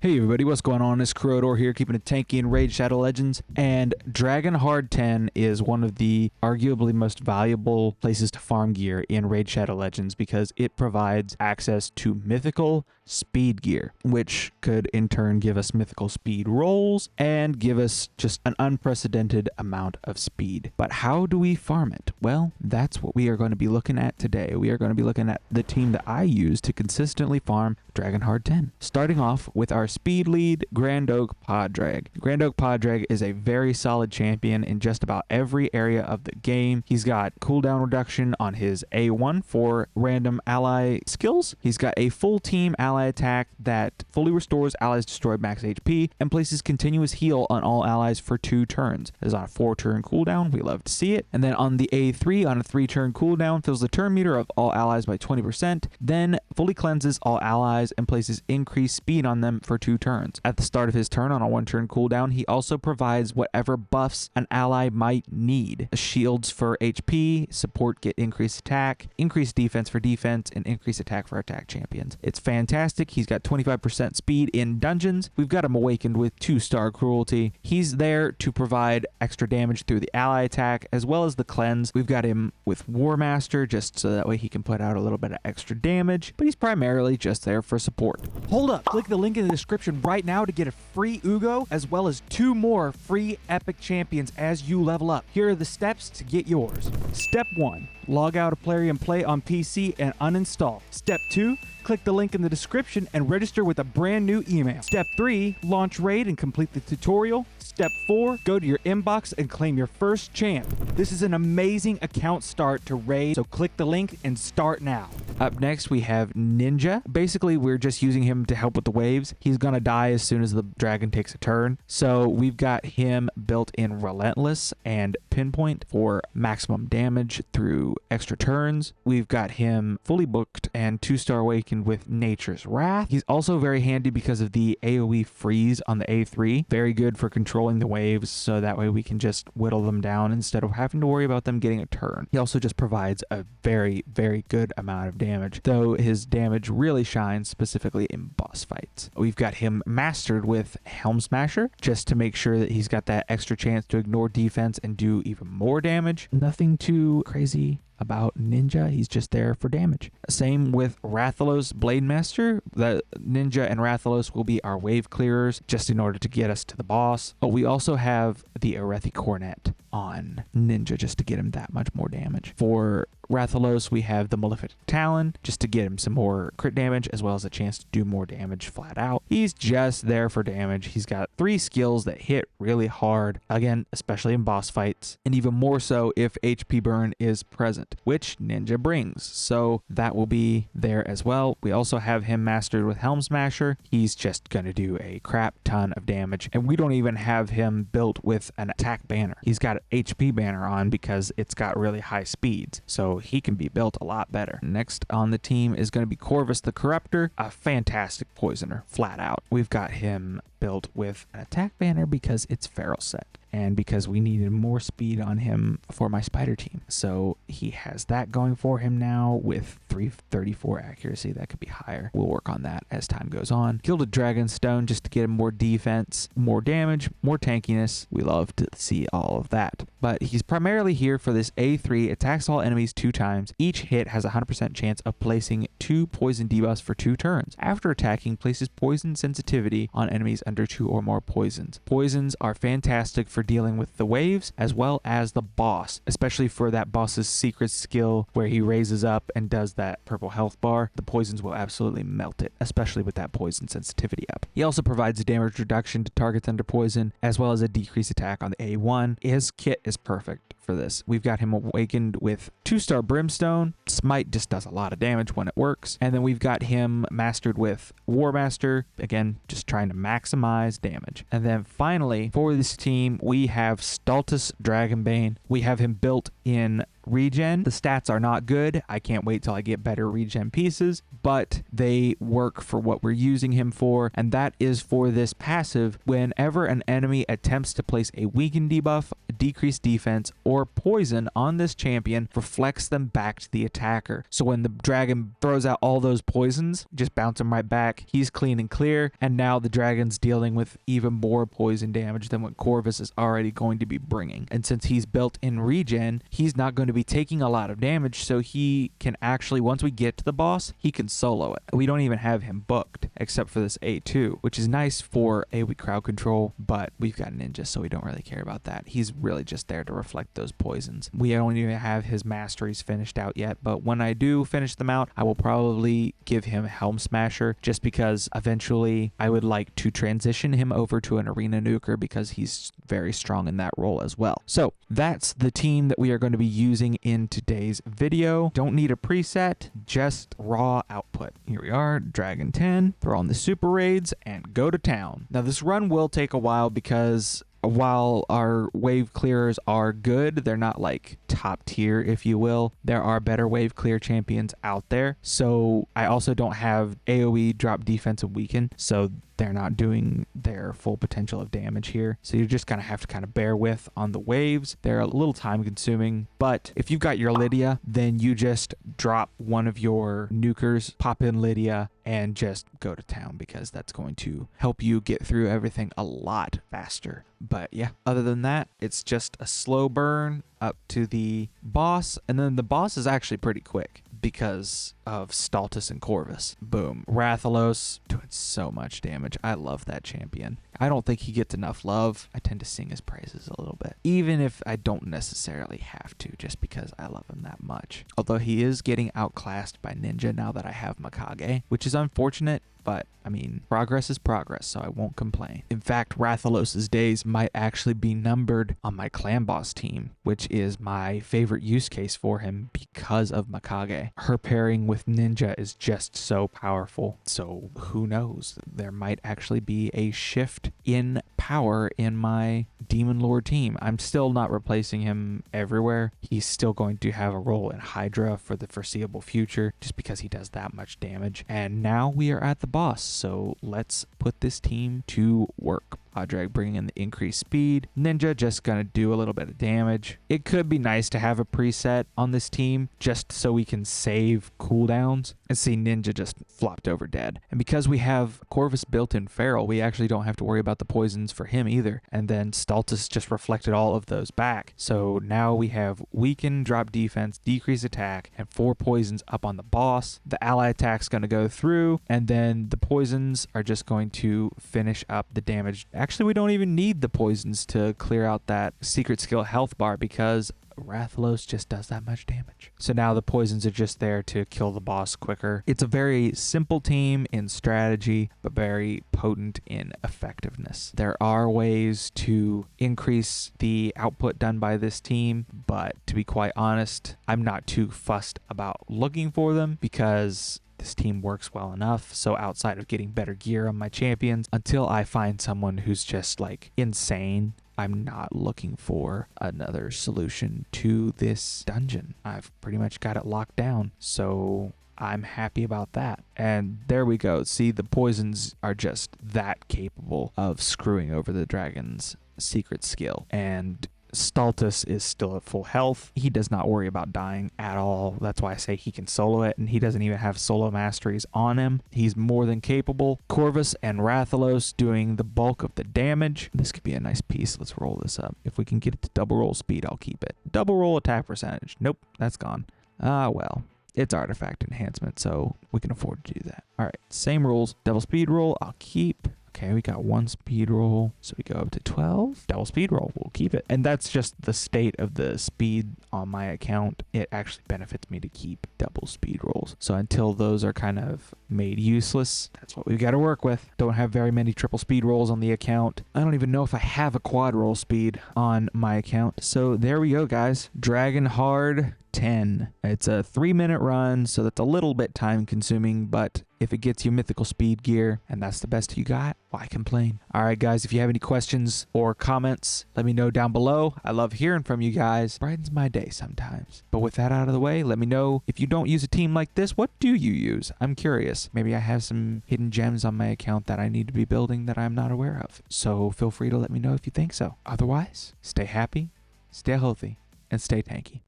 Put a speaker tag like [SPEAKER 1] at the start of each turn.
[SPEAKER 1] Hey everybody, what's going on? It's Corrodor here, keeping it tanky in Raid Shadow Legends, and Dragon Hard 10 is one of the arguably most valuable places to farm gear in Raid Shadow Legends because it provides access to mythical speed gear, which could in turn give us mythical speed rolls and give us just an unprecedented amount of speed. But how do we farm it? Well, that's what we are going to be looking at today. We are going to be looking at the team that I use to consistently farm Dragon Hard 10. Starting off with our speed lead, Grand Oak Poddrag. Grand Oak Poddrag is a very solid champion in just about every area of the game. He's got cooldown reduction on his A1 for random ally skills. He's got a full team ally attack that fully restores allies destroyed max HP and places continuous heal on all allies for 2 turns. It is on a 4-turn cooldown. We love to see it. And then on the A3, on a 3-turn cooldown, fills the turn meter of all allies by 20%, then fully cleanses all allies and places increased speed on them for 2 turns. At the start of his turn on a 1-turn cooldown, he also provides whatever buffs an ally might need. Shields for HP, support get increased attack, increased defense for defense, and increased attack for attack champions. It's fantastic. He's got 25% speed in dungeons. We've got him awakened with 2-star cruelty. He's there to provide extra damage through the ally attack as well as the cleanse. We've got him with War Master just so that way he can put out a little bit of extra damage, but he's primarily just there for support.
[SPEAKER 2] Hold up, click the link in the description right now to get a free Uugo as well as 2 more free epic champions as you level up. Here are the steps to get yours. Step 1, log out of Plarium Play on PC and uninstall. Step 2, click the link in the description and register with a brand new email. Step 3, launch Raid and complete the tutorial. Step 4, go to your inbox and claim your first champ. This is an amazing account start to Raid, so click the link and start now.
[SPEAKER 1] Up next, we have Ninja. Basically, we're just using him to help with the waves. He's going to die as soon as the dragon takes a turn. So we've got him built in Relentless and Pinpoint for maximum damage through extra turns. We've got him fully booked and 2-star awakened with Nature's Wrath. He's also very handy because of the AoE freeze on the A3. Very good for controlling the waves, so that way we can just whittle them down instead of having to worry about them getting a turn. He also just provides a very, very good amount of damage, though his damage really shines specifically in boss fights. We've got him mastered with Helm Smasher just to make sure that he's got that extra chance to ignore defense and do even more damage. Nothing too crazy about Ninja, he's just there for damage. Same with Rathalos Blade Master. The Ninja and Rathalos will be our wave clearers just in order to get us to the boss. But we also have the Arethi Cornet on Ninja just to get him that much more damage. For Rathalos, we have the Malefic Talon just to get him some more crit damage as well as a chance to do more damage flat out. He's just there for damage. He's got 3 skills that hit really hard, again, especially in boss fights, and even more so if HP burn is present, which Ninja brings. So that will be there as well. We also have him mastered with Helm Smasher. He's just going to do a crap ton of damage, and we don't even have him built with an attack banner. He's got an HP banner on because it's got really high speeds, so he can be built a lot better. Next on the team is going to be Corvus the Corruptor, a fantastic poisoner, flat out. We've got him built with an attack banner because it's feral set and because we needed more speed on him for my spider team. So he has that going for him now with 334 accuracy. That could be higher. We'll work on that as time goes on. Killed a Dragon Stone just to get him more defense, more damage, more tankiness. We love to see all of that. But he's primarily here for this A3, attacks all enemies 2 times. Each hit has a 100% chance of placing 2 poison debuffs for 2 turns. After attacking, places poison sensitivity on enemies under 2 or more poisons. Poisons are fantastic for dealing with the waves as well as the boss, especially for that boss's secret skill where he raises up and does that purple health bar. The poisons will absolutely melt it, especially with that poison sensitivity up. He also provides damage reduction to targets under poison as well as a decreased attack on the A1. His kit is perfect for this. We've got him awakened with 2-star Brimstone. Smite just does a lot of damage when it works. And then we've got him mastered with War Master, again, just trying to maximize damage. And then finally, for this team, we have Staltus Dragonbane. We have him built in regen. The stats are not good. I can't wait till I get better regen pieces, but they work for what we're using him for, and that is for this passive. Whenever an enemy attempts to place a weaken debuff decreased defense or poison on this champion reflects them back to the attacker. So when the dragon throws out all those poisons, just bounce them right back. He's clean and clear, and now the dragon's dealing with even more poison damage than what Corvus is already going to be bringing. And since he's built in regen, he's not going to be taking a lot of damage, so he can actually, once we get to the boss, he can solo it. We don't even have him booked except for this A2, which is nice for AoE crowd control, but we've got Ninja, so we don't really care about that. He's really just there to reflect those poisons. We don't even have his masteries finished out yet, but when I do finish them out, I will probably give him Helm Smasher, just because eventually I would like to transition him over to an arena nuker because he's very strong in that role as well. So that's the team that we are going to be using in today's video. Don't need a preset, just raw output. Here we are, Dragon 10, throw on the super raids and go to town. Now this run will take a while because while our wave clearers are good, they're not like top tier, if you will. There are better wave clear champions out there. So I also don't have AoE drop defense and weaken, so they're not doing their full potential of damage here. So you just kind of have to kind of bear with on the waves. They're a little time consuming, but if you've got your Lydia, then you just drop one of your nukers, pop in Lydia, and just go to town, because that's going to help you get through everything a lot faster. But yeah, other than that, it's just a slow burn up to the boss, and then the boss is actually pretty quick because of Staltus and Corvus. Boom. Rathalos doing so much damage. I love that champion. I don't think he gets enough love. I tend to sing his praises a little bit, even if I don't necessarily have to, just because I love him that much. Although he is getting outclassed by Ninja now that I have Mikage, which is unfortunate, but I mean, progress is progress, so I won't complain. In fact, Rathalos's days might actually be numbered on my clan boss team, which is my favorite use case for him because of Mikage. Her pairing with Ninja is just so powerful. So who knows? There might actually be a shift in power in my Demon Lord team. I'm still not replacing him everywhere. He's still going to have a role in Hydra for the foreseeable future, just because he does that much damage. And now we are at the boss, so let's put this team to work. Drag bringing in the increased speed. Ninja just gonna do a little bit of damage. It could be nice to have a preset on this team just so we can save cooldowns. And see, Ninja just flopped over dead. And because we have Corvus built in Feral, we actually don't have to worry about the poisons for him either. And then Staltus just reflected all of those back. So now we have weaken, drop defense, decrease attack, and 4 poisons up on the boss. The ally attack's gonna go through, and then the poisons are just going to finish up the damage. Actually, we don't even need the poisons to clear out that secret skill health bar, because Rathalos just does that much damage. So now the poisons are just there to kill the boss quicker. It's a very simple team in strategy, but very potent in effectiveness. There are ways to increase the output done by this team, but to be quite honest, I'm not too fussed about looking for them, because this team works well enough. So outside of getting better gear on my champions, until I find someone who's just like insane, I'm not looking for another solution to this dungeon. I've pretty much got it locked down, so I'm happy about that. And there we go. See, the poisons are just that capable of screwing over the dragon's secret skill. And Staltus is still at full health. He does not worry about dying at all. That's why I say he can solo it, and he doesn't even have solo masteries on him. He's more than capable. Corvus and Rathalos doing the bulk of the damage. This could be a nice piece. Let's roll this up. If we can get it to double roll speed, I'll keep it. Double roll attack percentage. Nope, that's gone. Well, it's artifact enhancement, so we can afford to do that. All right, same rules. Double speed roll, I'll keep. Okay, we got 1 speed roll, so we go up to 12. Double speed roll, we'll keep it. And that's just the state of the speed on my account. It actually benefits me to keep double speed rolls. So until those are kind of made useless, that's what we've got to work with. Don't have very many triple speed rolls on the account. I don't even know if I have a quad roll speed on my account. So there we go, guys. Dragon Hard 10. It's a 3-minute run, so that's a little bit time consuming, but if it gets you mythical speed gear and that's the best you got, why complain? All right, guys, if you have any questions or comments, let me know down below. I love hearing from you guys. Brightens my day sometimes. But with that out of the way, let me know if you don't use a team like this, what do you use? I'm curious. Maybe I have some hidden gems on my account that I need to be building that I'm not aware of. So feel free to let me know if you think so. Otherwise, stay happy stay healthy, and stay tanky.